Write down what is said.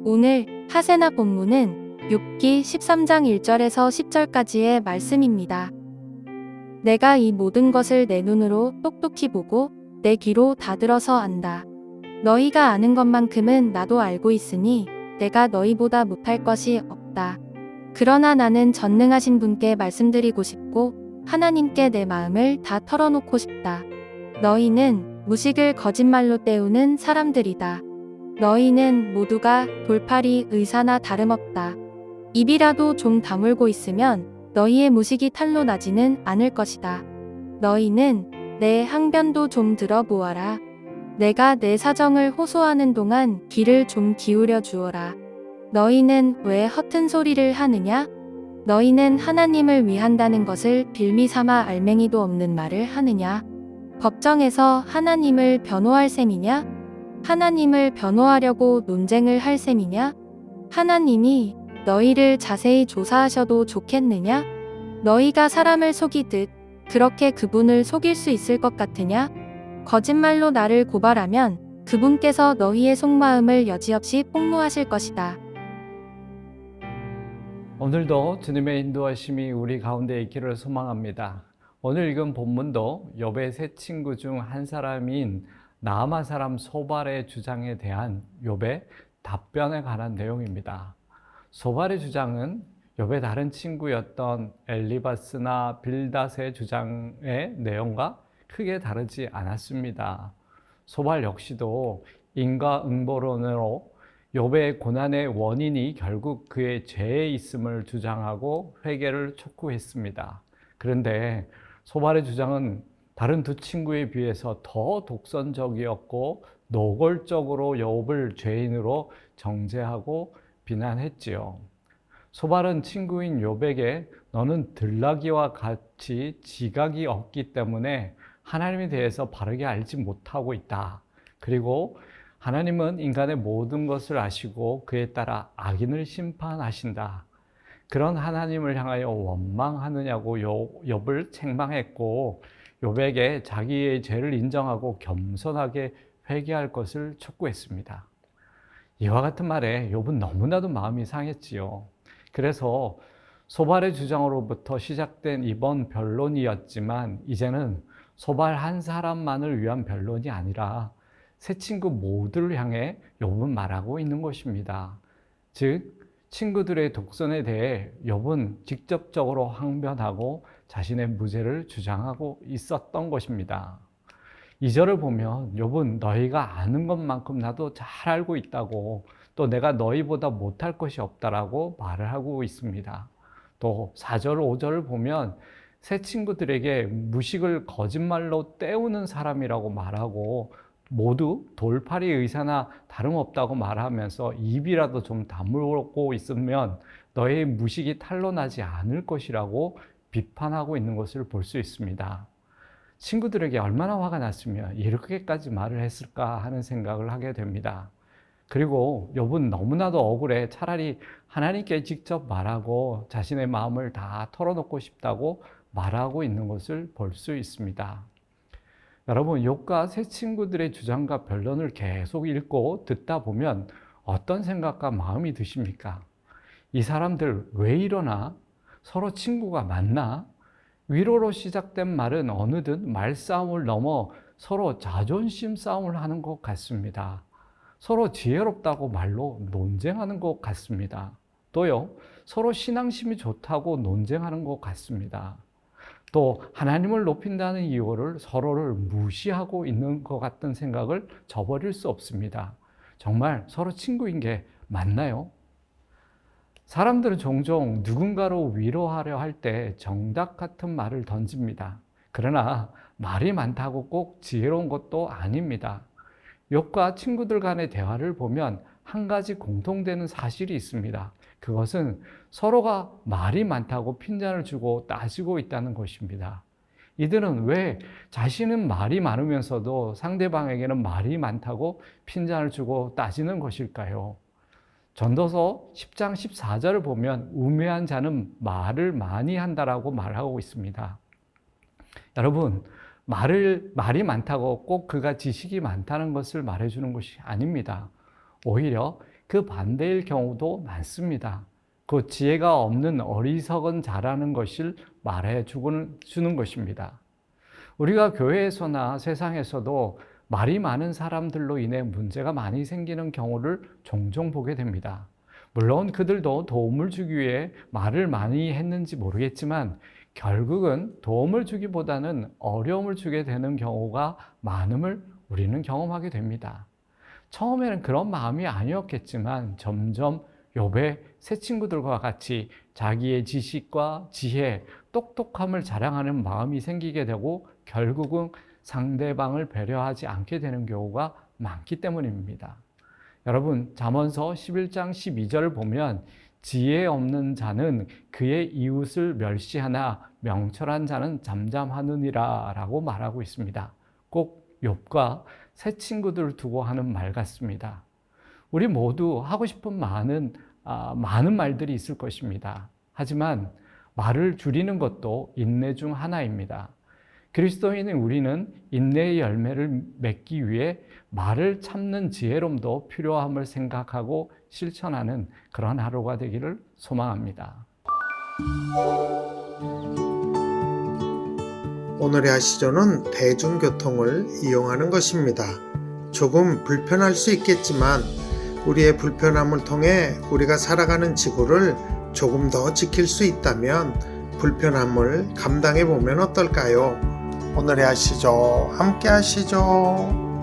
오늘 하세나 본문은 욥기 13장 1절에서 10절까지의 말씀입니다. 내가 이 모든 것을 내 눈으로 똑똑히 보고 내 귀로 다 들어서 안다. 너희가 아는 것만큼은 나도 알고 있으니 내가 너희보다 못할 것이 없다. 그러나 나는 전능하신 분께 말씀드리고 싶고 하나님께 내 마음을 다 털어놓고 싶다. 너희는 무식을 거짓말로 때우는 사람들이다. 너희는 모두가 돌팔이 의사나 다름없다. 입이라도 좀 다물고 있으면 너희의 무식이 탄로 나지는 않을 것이다. 너희는 내 항변도 좀 들어보아라. 내가 내 사정을 호소하는 동안 귀를 좀 기울여 주어라. 너희는 왜 허튼 소리를 하느냐? 너희는 하나님을 위한다는 것을 빌미 삼아 알맹이도 없는 말을 하느냐? 법정에서 하나님을 변호할 셈이냐? 하나님을 변호하려고 논쟁을 할 셈이냐? 하나님이 너희를 자세히 조사하셔도 좋겠느냐? 너희가 사람을 속이듯 그렇게 그분을 속일 수 있을 것 같으냐? 거짓말로 나를 고발하면 그분께서 너희의 속마음을 여지없이 폭로하실 것이다. 오늘도 주님의 인도하심이 우리 가운데 있기를 소망합니다. 오늘 읽은 본문도 욥의 세 친구 중 한 사람인 나아만 사람 소발의 주장에 대한 욥의 답변에 관한 내용입니다. 소발의 주장은 욥의 다른 친구였던 엘리바스나 빌닷의 주장의 내용과 크게 다르지 않았습니다. 소발 역시도 인과응보론으로 욥의 고난의 원인이 결국 그의 죄에 있음을 주장하고 회개를 촉구했습니다. 그런데 소발의 주장은 다른 두 친구에 비해서 더 독선적이었고 노골적으로 욥을 죄인으로 정죄하고 비난했지요. 소발은 친구인 욥에게 너는 들나귀와 같이 지각이 없기 때문에 하나님에 대해서 바르게 알지 못하고 있다. 그리고 하나님은 인간의 모든 것을 아시고 그에 따라 악인을 심판하신다. 그런 하나님을 향하여 원망하느냐고 욥을 책망했고 욥에게 자기의 죄를 인정하고 겸손하게 회개할 것을 촉구했습니다. 이와 같은 말에 욥은 너무나도 마음이 상했지요. 그래서 소발의 주장으로부터 시작된 이번 변론이었지만 이제는 소발 한 사람만을 위한 변론이 아니라 세 친구 모두를 향해 욥은 말하고 있는 것입니다. 즉 친구들의 독선에 대해 욥은 직접적으로 항변하고 자신의 무죄를 주장하고 있었던 것입니다. 2절을 보면 욥은 너희가 아는 것만큼 나도 잘 알고 있다고, 또 내가 너희보다 못할 것이 없다라고 말을 하고 있습니다. 또 4절, 5절을 보면 세 친구들에게 무식을 거짓말로 때우는 사람이라고 말하고 모두 돌팔이 의사나 다름없다고 말하면서 입이라도 좀 다물고 있으면 너의 무식이 탄로나지 않을 것이라고 비판하고 있는 것을 볼 수 있습니다. 친구들에게 얼마나 화가 났으면 이렇게까지 말을 했을까 하는 생각을 하게 됩니다. 그리고 욥은 너무나도 억울해 차라리 하나님께 직접 말하고 자신의 마음을 다 털어놓고 싶다고 말하고 있는 것을 볼 수 있습니다. 여러분, 욥과 세 친구들의 주장과 변론을 계속 읽고 듣다 보면 어떤 생각과 마음이 드십니까? 이 사람들 왜 이러나? 서로 친구가 맞나? 위로로 시작된 말은 어느덧 말싸움을 넘어 서로 자존심 싸움을 하는 것 같습니다. 서로 지혜롭다고 말로 논쟁하는 것 같습니다. 또요, 서로 신앙심이 좋다고 논쟁하는 것 같습니다. 또 하나님을 높인다는 이유를 서로를 무시하고 있는 것 같은 생각을 저버릴 수 없습니다. 정말 서로 친구인 게 맞나요? 사람들은 종종 누군가로 위로하려 할 때 정답 같은 말을 던집니다. 그러나 말이 많다고 꼭 지혜로운 것도 아닙니다. 욥과 친구들 간의 대화를 보면 한 가지 공통되는 사실이 있습니다. 그것은 서로가 말이 많다고 핀잔을 주고 따지고 있다는 것입니다. 이들은 왜 자신은 말이 많으면서도 상대방에게는 말이 많다고 핀잔을 주고 따지는 것일까요? 전도서 10장 14절을 보면 우매한 자는 말을 많이 한다라고 말하고 있습니다. 여러분, 말이 많다고 꼭 그가 지식이 많다는 것을 말해주는 것이 아닙니다. 오히려 그 반대일 경우도 많습니다. 그 지혜가 없는 어리석은 자라는 것을 말해주는 것입니다. 우리가 교회에서나 세상에서도 말이 많은 사람들로 인해 문제가 많이 생기는 경우를 종종 보게 됩니다. 물론 그들도 도움을 주기 위해 말을 많이 했는지 모르겠지만 결국은 도움을 주기보다는 어려움을 주게 되는 경우가 많음을 우리는 경험하게 됩니다. 처음에는 그런 마음이 아니었겠지만 점점 욥의 새 친구들과 같이 자기의 지식과 지혜, 똑똑함을 자랑하는 마음이 생기게 되고 결국은 상대방을 배려하지 않게 되는 경우가 많기 때문입니다. 여러분, 잠언서 11장 12절을 보면 지혜 없는 자는 그의 이웃을 멸시하나 명철한 자는 잠잠하느니라 라고 말하고 있습니다. 꼭 욥과 새 친구들을 두고 하는 말 같습니다. 우리 모두 하고 싶은 많은 말들이 있을 것입니다. 하지만 말을 줄이는 것도 인내 중 하나입니다. 그리스도인인 우리는 인내의 열매를 맺기 위해 말을 참는 지혜로움도 필요함을 생각하고 실천하는 그런 하루가 되기를 소망합니다. 오늘의 아시조는 대중교통을 이용하는 것입니다. 조금 불편할 수 있겠지만 우리의 불편함을 통해 우리가 살아가는 지구를 조금 더 지킬 수 있다면 불편함을 감당해 보면 어떨까요? 오늘의 아시죠? 함께 하시죠.